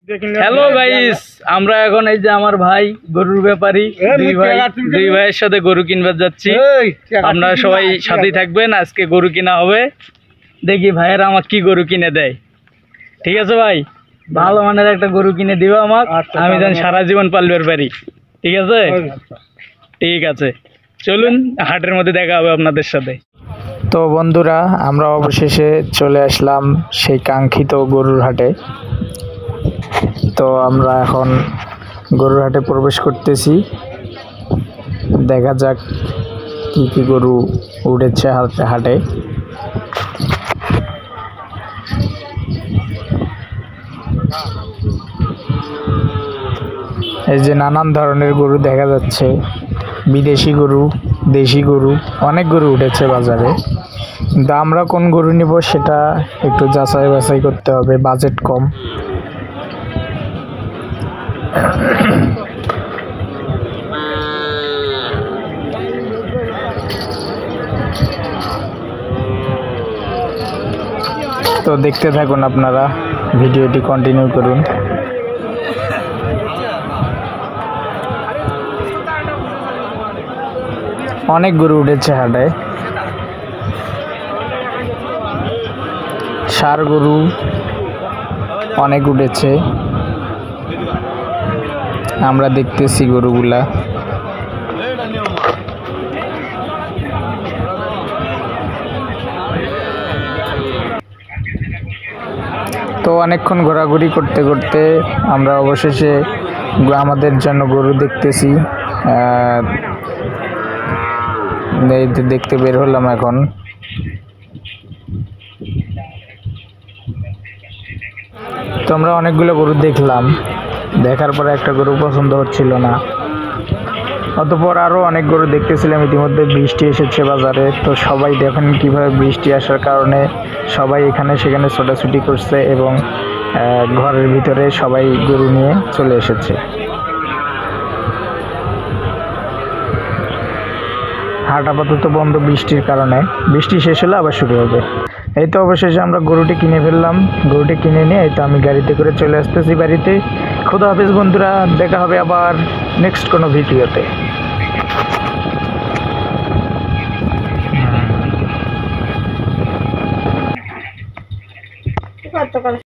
Hello guys, আমরা এখন এই যে আমার ভাই গরুর ব্যাপারী দুই ভাইয়ের সাথে গরু কিনবার যাচ্ছি। আপনারা সবাই সাথেই থাকবেন। আজকে গরু কিনা হবে, দেখি ভাইয়েরা আমার কি গরু কিনে দেয়। ঠিক আছে ভাই, ভালো মানের একটা গরু কিনে দিবা আমার, আমি যেন সারা জীবন পালবার পারি। ঠিক আছে, ঠিক আছে, চলুন হাটের মধ্যে দেখা হবে আপনাদের সাথে। তো বন্ধুরা, আমরা অবশেষে চলে আসলাম সেই কাঙ্ক্ষিত গরুর হাটে। তো আমরা এখন গরুর হাটে প্রবেশ করতেছি। দেখা যাক কি কি গরু উঠেছে হাটে। এই যে নানান ধরনের গরু দেখা যাচ্ছে, বিদেশি গরু, দেশি গরু, অনেক গরু উঠেছে বাজারে। কিন্তু আমরা কোন গরু নিব সেটা একটু যাচাই বাছাই করতে হবে, বাজেট কম। তো দেখতে থাকুন আপনারা, ভিডিওটি কন্টিনিউ করুন। অনেক গরু উঠেছে হাটে, ষাঁড় গরু অনেক উঠেছে। আমরা দেখতেছি গরুগুলা। তো অনেকক্ষণ ঘোরাঘুরি করতে করতে আমরা অবশেষে আমাদের জন্য গরু দেখতেছি, দেখতে বের হলাম এখন। তো আমরা অনেকগুলো গরু দেখলাম, দেখার পরে একটা গরু পছন্দ হচ্ছিল না। অতঃপর আরও অনেক গরু দেখতেছিলাম। ইতিমধ্যে বৃষ্টি এসেছে বাজারে, তো সবাই দেখেন কীভাবে বৃষ্টি আসার কারণে সবাই এখানে সেখানে ছোটাছুটি করছে এবং ঘরের ভিতরে সবাই গরু নিয়ে চলে এসেছে। হাট আপাতত বন্ধ বৃষ্টির কারণে, বৃষ্টি শেষ হলে আবার শুরু হবে। এই তো অবশেষে আমরা গরুটি কিনে ফেললাম। গরুটি কিনে নিয়ে এই তো আমি গাড়িতে করে চলে আসতেছি বাড়িতে। খোদা হাফেজ বন্ধুরা, দেখা হবে আবার নেক্সট কোনো ভিডিওতে।